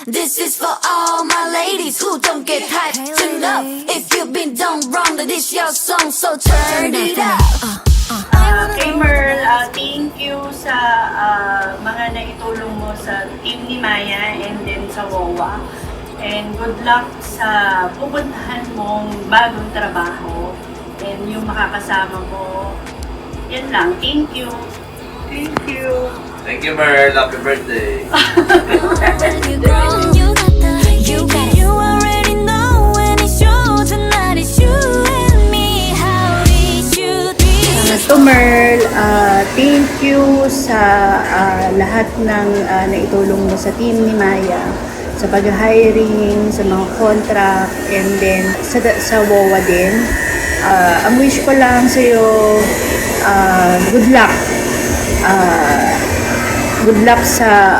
This is for all my ladies who don't get hyped enough. If you've been done wrong, then this your song, so turn it up. Kay Merl, thank you sa mga naitulong mo sa team ni Maya and then sa WOWA. And good luck sa pupuntahan mong bagong trabaho and yung makakasama mo. Yan lang. Thank you. Thank you. Thank you, Merl. Happy birthday. You already know when it's yours, tonight it's you and me, how it should be. To Merl, thank you sa lahat ng naitulong mo sa team ni Maya, sa pag-hiring, sa mga contract, and then sa WOWA din. Ang wish ko lang sa'yo, good luck. Good luck sa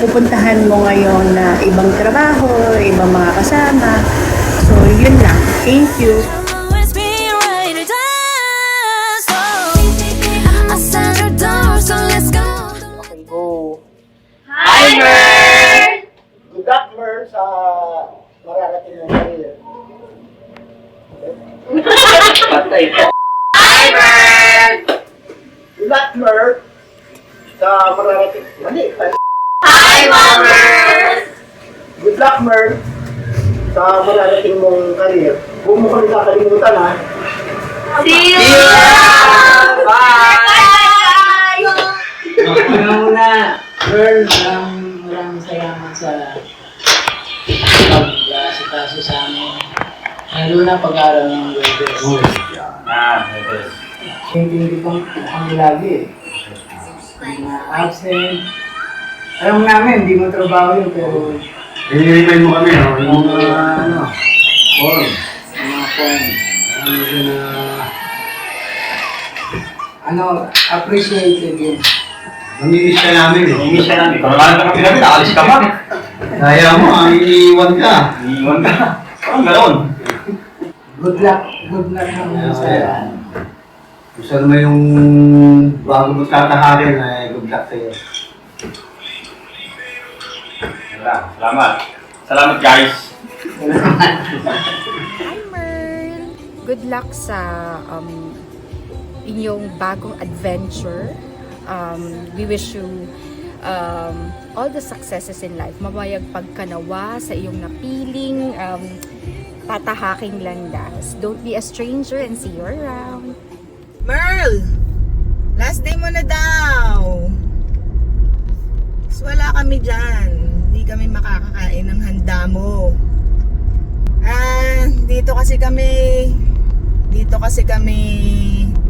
pupuntahan mo ngayon na ibang trabaho, ibang mga kasama. So, yun lang. Thank you. Always be right to dance. I said your door, so let's go. Okay, go. Hi, Merl! Good luck, Mer, sa mararating ng career. Patay ka. Hi, Merl! Good luck, Mer, sa mararating... Mali, Hi, Merl! good luck, Mer, sa mararating mong career. Huwag mo kami kakalimutan, ha? See you! Bye! Una, Merl, maraming salamat sa pag-asikaso sa amin. Lalo na pag-aaral ng weather. Hindi ko mukhang lagi eh. Mga absent. Alam namin, hindi mo trabaho yun, pero I-remind mo kami, no? Yung form. mga point. Appreciated yun. Namimiss ka namin, eh. Hindi siya namin. Parang kami namin, nakalis ka pa. Kaya mo, iniiwan ka. Iiwan ka. Parang gano'n. Good luck naman sa Gusto naman yung bago mo tatahakin, ay good luck sa'yo. Salamat. Salamat, guys. Hi Merl! Good luck sa inyong bagong adventure. We wish you all the successes in life. Mamayag pagkanawa sa iyong napiling tatahaking landas. Don't be a stranger and see you around. Merl! Last day mo na daw! So, wala kami dyan. Hindi kami makakakain ng handa mo. Dito kasi kami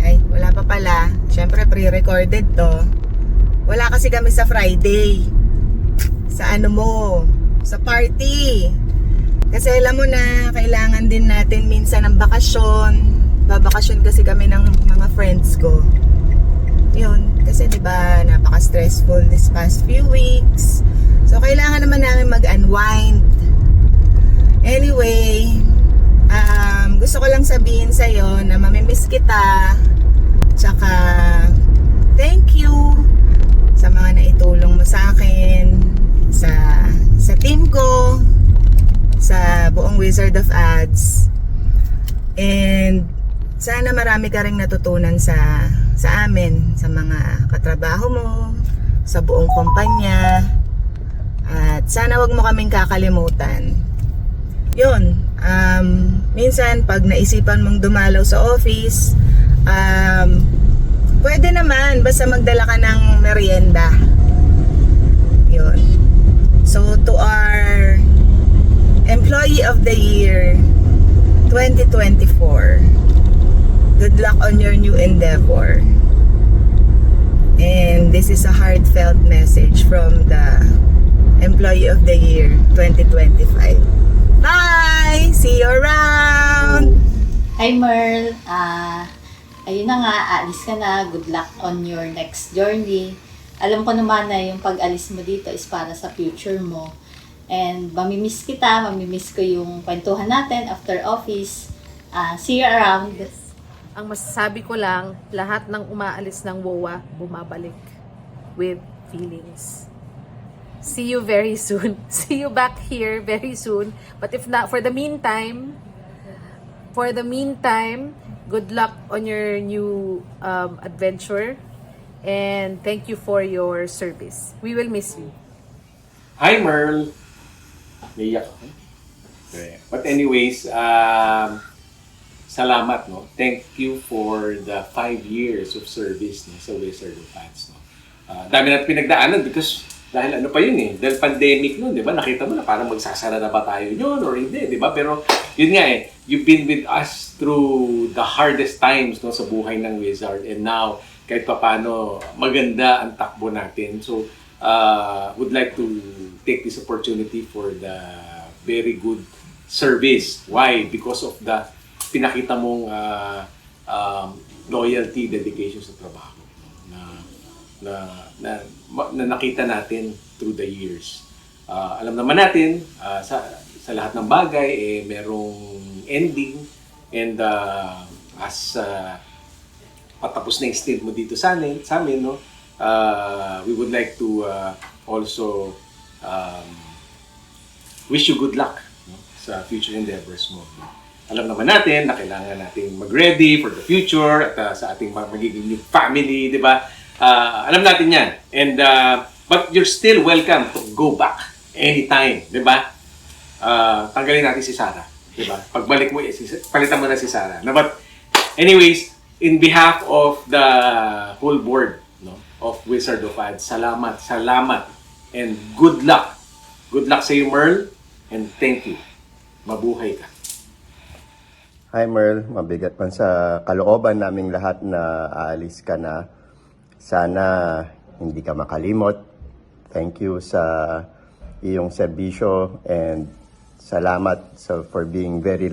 ay, wala pa pala. Siyempre, pre-recorded to. Wala kasi kami sa Friday. Sa ano mo? Sa party. Kasi alam mo na, kailangan din natin minsan ng bakasyon. Babakasyon kasi kami ng mga friends ko. Yun, kasi 'di ba, napaka-stressful this past few weeks. So kailangan naman namin mag-unwind. Anyway, gusto ko lang sabihin sa iyo na mamimiss kita. Tsaka thank you sa mga naitulong mo sa akin, sa team ko, sa buong Wizard of Ads. And sana marami ka ring natutunan sa amin, sa mga katrabaho mo, sa buong kumpanya. At sana wag mo kaming kakalimutan. Yun, minsan pag naisipan mong dumalaw sa office, pwede naman, basta magdala ka ng merienda. Yun. So to our Employee of the Year 2024, good luck on your new endeavor. And this is a heartfelt message from the Employee of the Year 2025. Bye! See you around! Hi Merl, ayun na nga, alis ka na. Good luck on your next journey. Alam ko naman na yung pag-alis mo dito is para sa future mo. And mamimiss kita, mamimiss ko yung kwentuhan natin after office. See you around. Ang masasabi ko lang, lahat ng umaalis ng WOWA, bumabalik with feelings. see you very soon. See you back here very soon. But if not, for the meantime, good luck on your new adventure. And thank you for your service. We will miss you. Hi, Merl. Naiyak ako. Okay. But anyways, salamat, no? Thank you for the 5 years of service, no, sa Wizard of Ads, no? Dami natin pinagdaanan because dahil ano pa yun eh, dahil pandemic nun, di ba? Nakita mo na parang magsasara na ba tayo yun or hindi, di ba? Pero yun nga eh, you've been with us through the hardest times, no, sa buhay ng Wizard, and now kahit pa paano maganda ang takbo natin. So, would like to take this opportunity for the very good service. Why? Because of the pinakita mong loyalty, dedication sa trabaho na nakita natin through the years. Alam naman natin, sa lahat ng bagay, merong ending, and as patapos na yung stint mo dito sa amin, no? We would like to also wish you good luck, no, sa future endeavors mo. No? Alam naman natin na kailangan natin mag-ready for the future at sa ating magiging new family, di ba? Alam natin yan. And, but you're still welcome to go back anytime, di ba? Tanggalin natin si Sarah, di ba? Pagbalik mo, palitan mo na si Sarah. No, but anyways, in behalf of the whole board, no, of Wizard of Ads, salamat, and good luck. Good luck sa iyo, Merl, and thank you. Mabuhay ka. Hi Merl, mabigat man sa kalooban naming lahat na aalis ka na. Sana hindi ka makalimot. Thank you sa iyong serbisyo and salamat for being very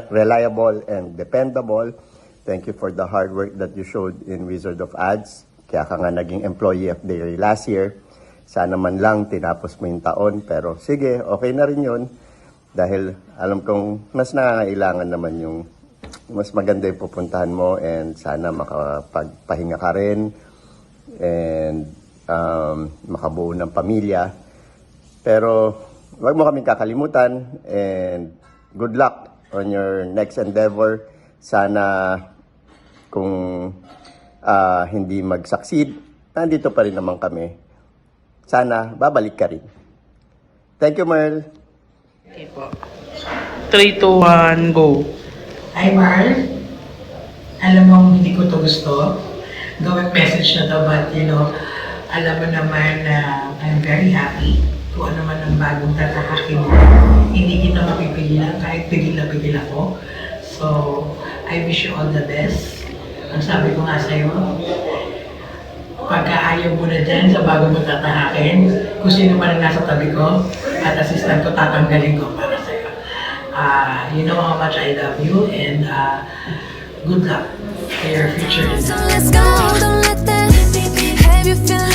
reliable and dependable. Thank you for the hard work that you showed in Wizard of Ads. Kaya ka nga naging Employee of the Year last year. Sana man lang tinapos mo yung taon. Pero sige, okay na rin yun. Dahil alam kong mas nangangailangan naman yung mas maganda yung pupuntahan mo and sana makapagpahinga ka rin and makabuo ng pamilya. Pero wag mo kaming kakalimutan and good luck on your next endeavor. Sana kung hindi mag-succeed, nandito pa rin naman kami. Sana babalik ka rin. Thank you, Merl. Okay po. 3, 2, 1, go. Hi, Marl. Alam mo, hindi ko to gusto. Gawing message na to, but alam mo naman na I'm very happy kung ano man ang bagong tatahakin mo. Hindi kita mapipigilan kahit pigil na pigil ako. So, I wish you all the best. Ang sabi ko nga sa'yo, pagka ayaw mo na dyan sa bago mo tatahakin, kung sino man ang nasa tabi ko at assistant ko, tatanggalin ko para sa'yo. You know how much I love you and good luck for your future. So let's go, don't let that have you feel